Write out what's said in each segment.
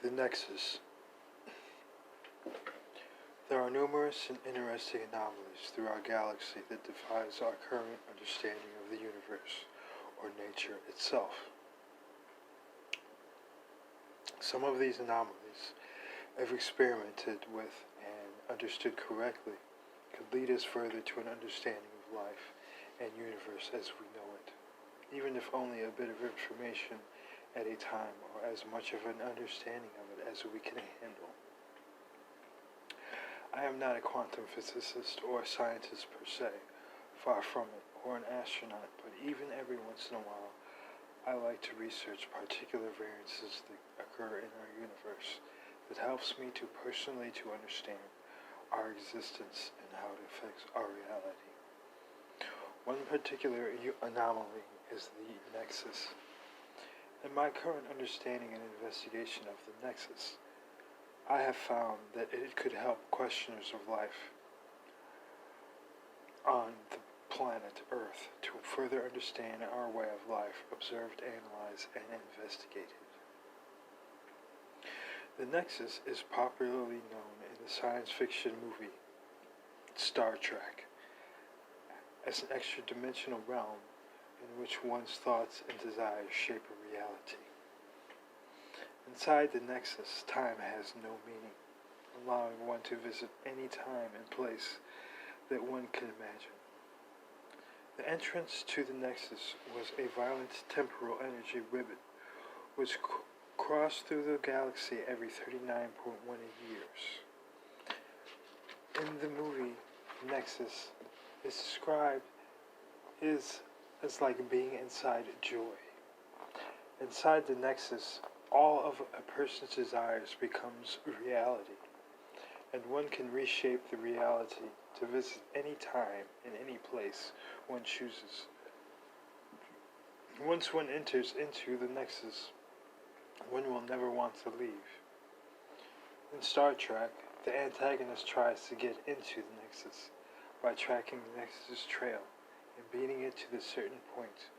The Nexus. There are numerous and interesting anomalies through our galaxy that defies our current understanding of the universe or nature itself. Some of these anomalies, if experimented with and understood correctly, could lead us further to an understanding of life and universe as we know it, even if only a bit of information at a time, or as much of an understanding of it as we can handle. I am not a quantum physicist or a scientist per se, far from it, or an astronaut, but even every once in a while, I like to research particular variances that occur in our universe that helps me to personally to understand our existence and how it affects our reality. One particular anomaly is the Nexus. In my current understanding and investigation of the Nexus, I have found that it could help questioners of life on the planet Earth to further understand our way of life, observed, analyzed, and investigated. The Nexus is popularly known in the science fiction movie Star Trek as an extra-dimensional realm in which one's thoughts and desires shape a reality. Inside the Nexus, time has no meaning, allowing one to visit any time and place that one can imagine. The entrance to the Nexus was a violent temporal energy ribbon which crossed through the galaxy every 39.1 years. In the movie, Nexus is described as like being inside joy. Inside the Nexus, all of a person's desires becomes reality, and one can reshape the reality to visit any time and any place one chooses. Once one enters into the Nexus, one will never want to leave. In Star Trek, the antagonist tries to get into the Nexus by tracking the Nexus trail and beating it to the certain point.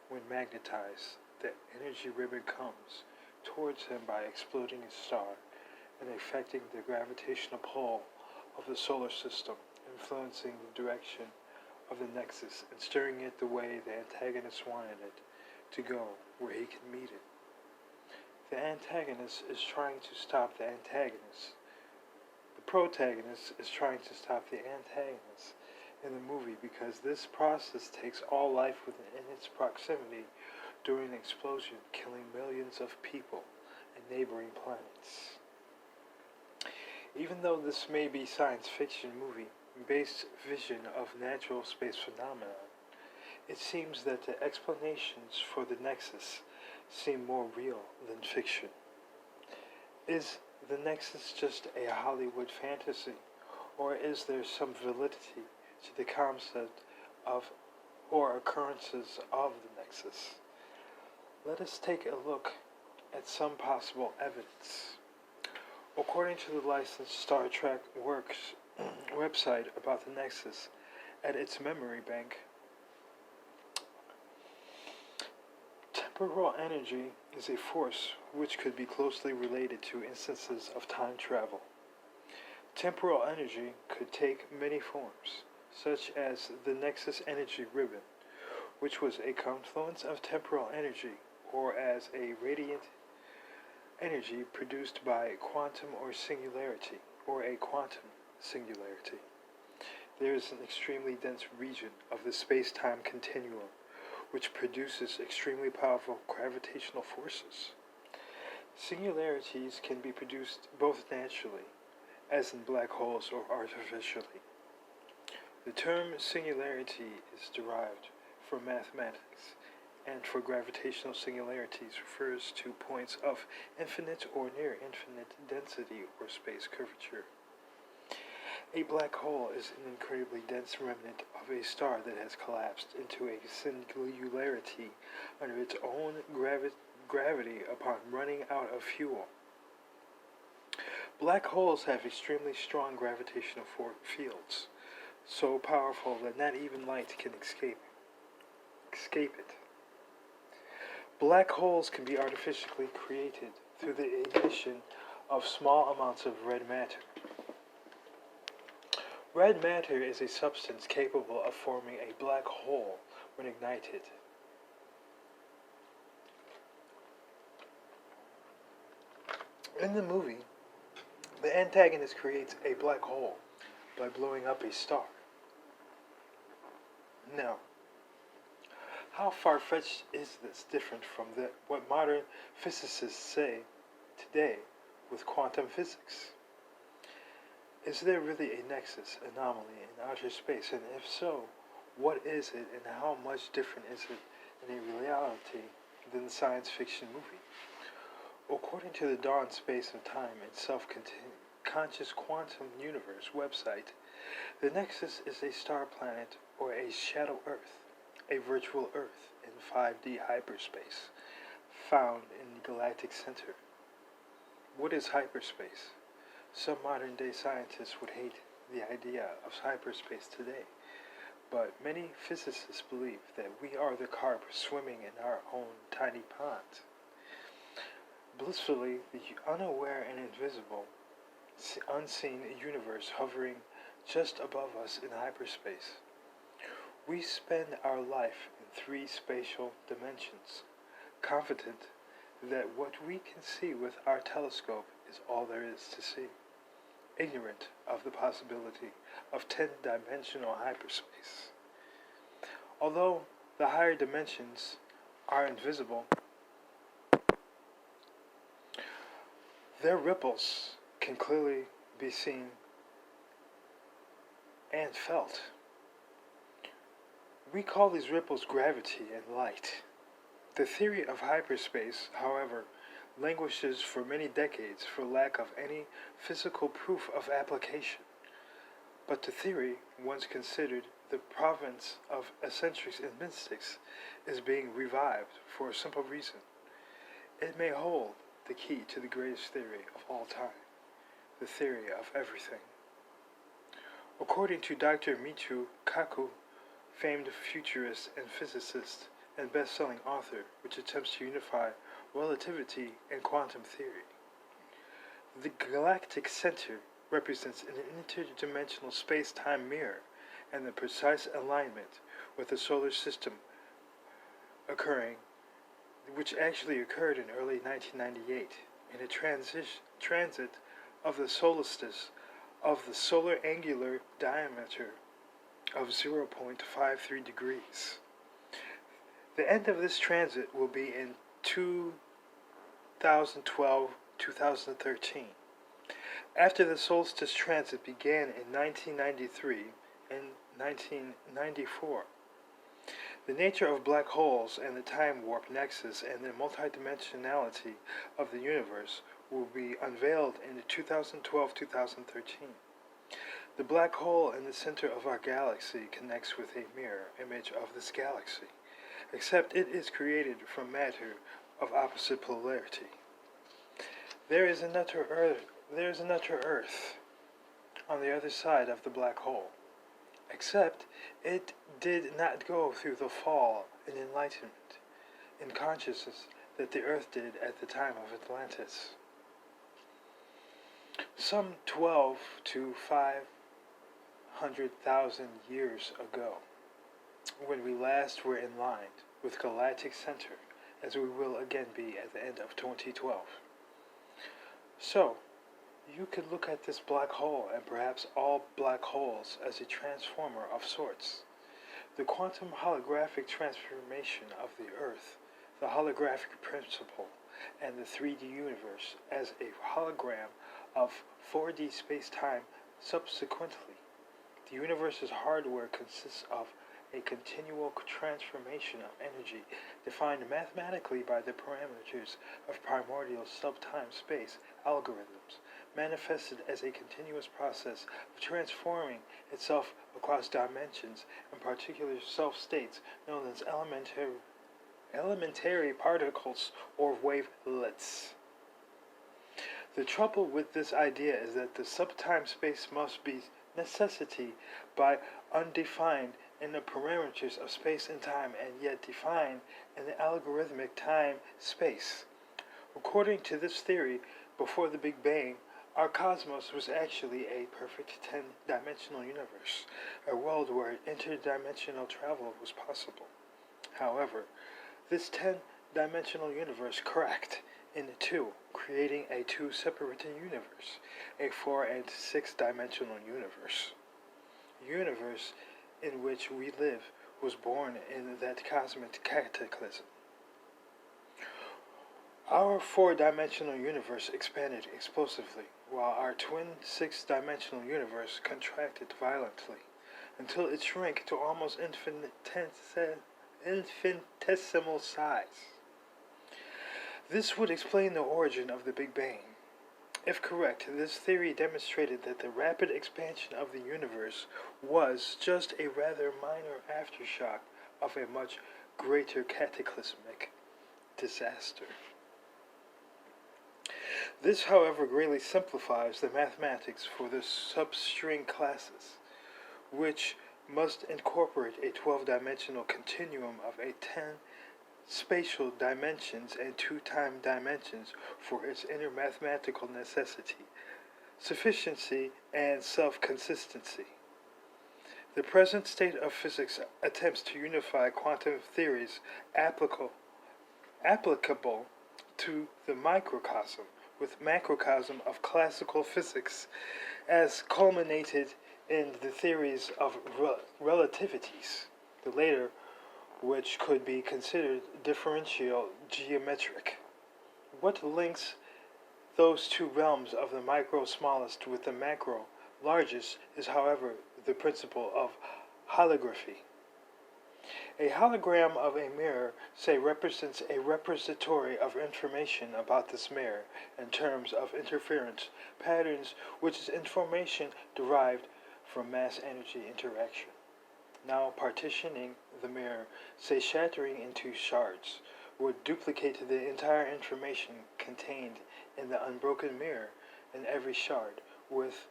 When magnetized, the energy ribbon comes towards him by exploding a star and affecting the gravitational pull of the solar system, influencing the direction of the Nexus and steering it the way the antagonist wanted it to go, where he can meet it. The antagonist is trying to stop the antagonist. The protagonist is trying to stop the antagonist in the movie because this process takes all life within its proximity during an explosion, killing millions of people and neighboring planets. Even though this may be science fiction movie-based vision of natural space phenomena, it seems that the explanations for the Nexus seem more real than fiction. Is the Nexus just a Hollywood fantasy, or is there some validity to the concept of or occurrences of the Nexus? Let us take a look at some possible evidence. According to the licensed Star Trek Works website about the Nexus, at its memory bank, temporal energy is a force which could be closely related to instances of time travel. Temporal energy could take many forms, such as the Nexus energy ribbon, which was a confluence of temporal energy, or as a radiant energy produced by quantum or singularity, or a quantum singularity. There is an extremely dense region of the space-time continuum which produces extremely powerful gravitational forces. Singularities can be produced both naturally, as in black holes, or artificially. The term singularity is derived from mathematics, and for gravitational singularities refers to points of infinite or near infinite density or space curvature. A black hole is an incredibly dense remnant of a star that has collapsed into a singularity under its own gravity upon running out of fuel. Black holes have extremely strong gravitational fields, so powerful that not even light can escape it. Black holes can be artificially created through the ignition of small amounts of red matter. Red matter is a substance capable of forming a black hole when ignited. In the movie, the antagonist creates a black hole by blowing up a star. Now, how far-fetched is this different from what modern physicists say today with quantum physics? Is there really a nexus anomaly in outer space, and if so, what is it and how much different is it in a reality than the science fiction movie? According to the Dawn Space and Time and Self-Conscious Quantum Universe website, the Nexus is a star planet or a shadow Earth, a virtual Earth in 5D hyperspace, found in the galactic center. What is hyperspace? Some modern-day scientists would hate the idea of hyperspace today, but many physicists believe that we are the carp swimming in our own tiny pond. Blissfully, the unaware and invisible, unseen universe hovering just above us in hyperspace. We spend our life in 3 spatial dimensions, confident that what we can see with our telescope is all there is to see, ignorant of the possibility of 10-dimensional hyperspace. Although the higher dimensions are invisible, their ripples can clearly be seen and felt. We call these ripples gravity and light. The theory of hyperspace, however, languishes for many decades for lack of any physical proof of application. But the theory, once considered the province of eccentrics and mystics, is being revived for a simple reason. It may hold the key to the greatest theory of all time, the theory of everything. According to Dr. Michio Kaku, famed futurist and physicist and best-selling author, which attempts to unify relativity and quantum theory, the galactic center represents an interdimensional space-time mirror and the precise alignment with the solar system which actually occurred in early 1998 in a transit of the solstice of the solar angular diameter of 0.53 degrees. The end of this transit will be in 2012-2013. After the solstice transit began in 1993 and 1994. The nature of black holes and the time warp nexus and the multidimensionality of the universe will be unveiled in 2012-2013. The black hole in the center of our galaxy connects with a mirror image of this galaxy, except it is created from matter of opposite polarity. There is another Earth on the other side of the black hole, except it did not go through the fall and enlightenment in consciousness that the Earth did at the time of Atlantis. Some 12 to 500,000 years ago, when we last were in line with galactic center, as we will again be at the end of 2012. So, you could look at this black hole and perhaps all black holes as a transformer of sorts. The quantum holographic transformation of the Earth, the holographic principle, and the 3D universe as a hologram of 4D space-time subsequently. The universe's hardware consists of a continual transformation of energy defined mathematically by the parameters of primordial sub-time space algorithms, manifested as a continuous process of transforming itself across dimensions and particular self-states known as elementary particles or wavelets. The trouble with this idea is that the sub-time space must be necessity by undefined in the parameters of space and time and yet defined in the algorithmic time-space. According to this theory, before the Big Bang, our cosmos was actually a perfect 10-dimensional universe, a world where interdimensional travel was possible. However, this 10-dimensional universe cracked into two, creating a two-separate universe, a 4 and 6-dimensional universe. The universe in which we live was born in that cosmic cataclysm. Our 4-dimensional universe expanded explosively, while our twin 6-dimensional universe contracted violently, until it shrank to almost infinitesimal size. This would explain the origin of the Big Bang. If correct, this theory demonstrated that the rapid expansion of the universe was just a rather minor aftershock of a much greater cataclysmic disaster. This, however, greatly simplifies the mathematics for the substring classes, which must incorporate a 12-dimensional continuum of a 10 spatial dimensions and 2 time dimensions for its inner mathematical necessity, sufficiency, and self-consistency. The present state of physics attempts to unify quantum theories applicable to the microcosm with macrocosm of classical physics, as culminated in the theories of relativities, the later which could be considered differential geometric. What links those two realms of the micro smallest with the macro largest is, however, the principle of holography. A hologram of a mirror, say, represents a repository of information about this mirror in terms of interference patterns, which is information derived from mass energy interaction. Now partitioning the mirror, say shattering into shards, would duplicate the entire information contained in the unbroken mirror in every shard with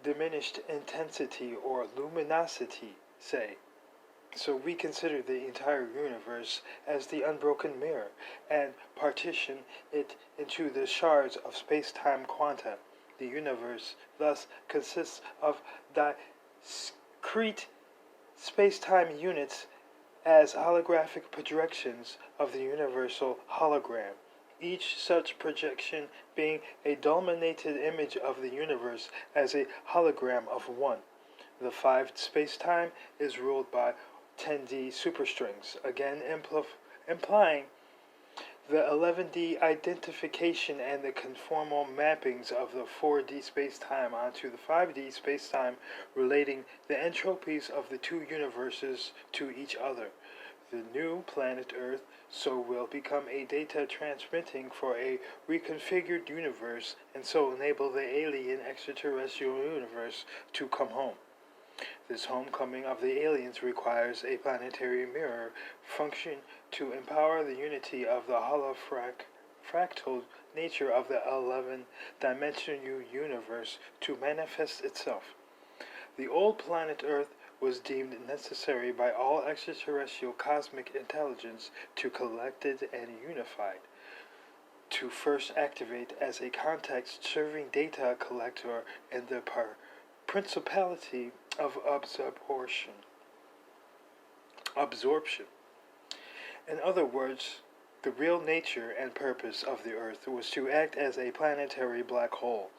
diminished intensity or luminosity, say. So we consider the entire universe as the unbroken mirror and partition it into the shards of space-time quanta. The universe thus consists of discrete space-time units as holographic projections of the universal hologram, each such projection being a dominated image of the universe as a hologram of one. The 5 space-time is ruled by 10D superstrings, again implying the 11D identification and the conformal mappings of the 4D space-time onto the 5D space-time, relating the entropies of the two universes to each other. The new planet Earth so will become a data transmitting for a reconfigured universe, and so enable the alien extraterrestrial universe to come home. This homecoming of the aliens requires a planetary mirror function to empower the unity of the fractal nature of the 11-dimensional universe to manifest itself. The old planet Earth was deemed necessary by all extraterrestrial cosmic intelligence to collected and unified, to first activate as a context-serving data collector in the principality of absorption. In other words, the real nature and purpose of the Earth was to act as a planetary black hole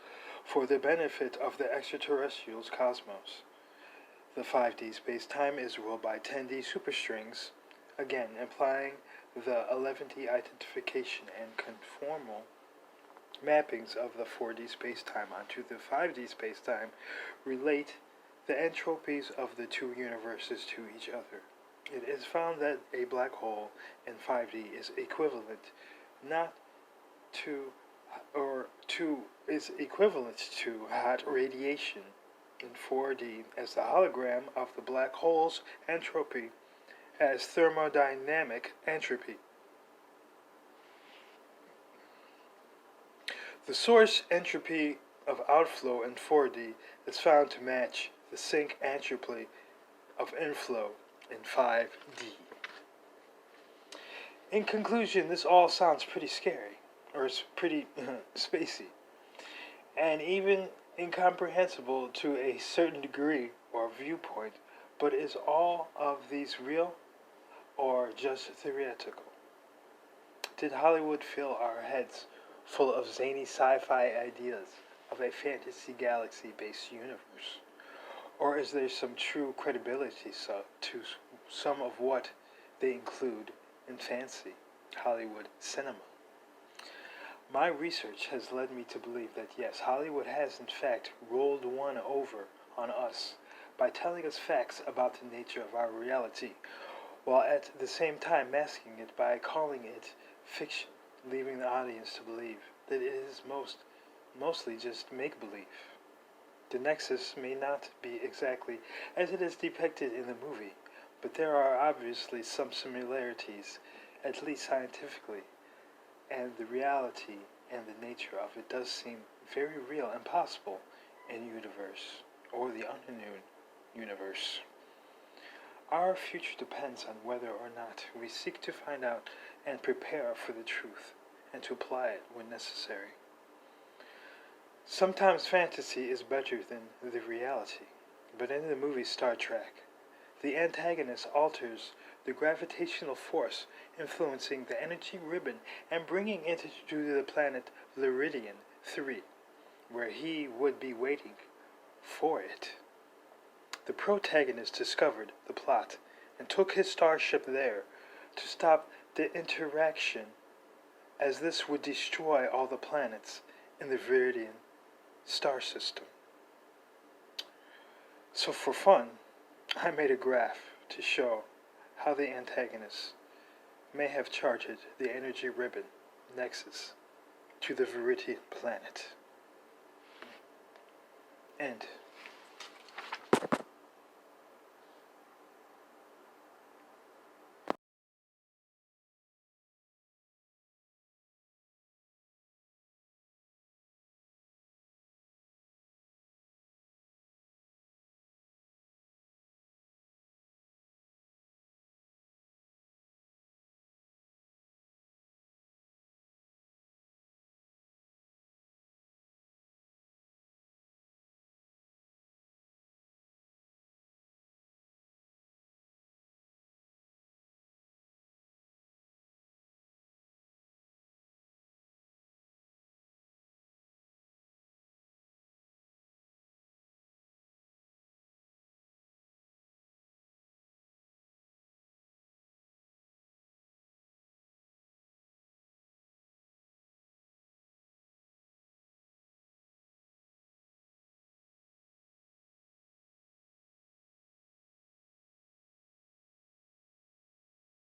for the benefit of the extraterrestrials' cosmos. The 5D space-time is ruled by 10D superstrings, again implying the 11D identification and conformal mappings of the 4D space-time onto the 5D space-time relate the entropies of the two universes to each other. It is found that a black hole in 5D is equivalent to hot radiation in 4D, as the hologram of the black hole's entropy has thermodynamic entropy. The source entropy of outflow in 4D is found to match the sink entropy of inflow in 5D. In conclusion, this all sounds pretty scary. or it's pretty spacey, and even incomprehensible to a certain degree or viewpoint. But is all of these real or just theoretical? Did Hollywood fill our heads full of zany sci-fi ideas of a fantasy galaxy-based universe? Or is there some true credibility to some of what they include in fancy Hollywood cinema? My research has led me to believe that yes, Hollywood has in fact rolled one over on us by telling us facts about the nature of our reality, while at the same time masking it by calling it fiction, leaving the audience to believe that it is mostly just make-believe. The Nexus may not be exactly as it is depicted in the movie, but there are obviously some similarities, at least scientifically, and the reality and the nature of it does seem very real and possible in universe, or the unknown universe. Our future depends on whether or not we seek to find out and prepare for the truth, and to apply it when necessary. Sometimes fantasy is better than the reality, but in the movie Star Trek, the antagonist alters the gravitational force influencing the energy ribbon and bringing it to the planet Liridian 3, where he would be waiting for it. The protagonist discovered the plot and took his starship there to stop the interaction, as this would destroy all the planets in the Viridian star system. So for fun, I made a graph to show how the antagonist may have charted the energy ribbon Nexus to the Viridian planet. End.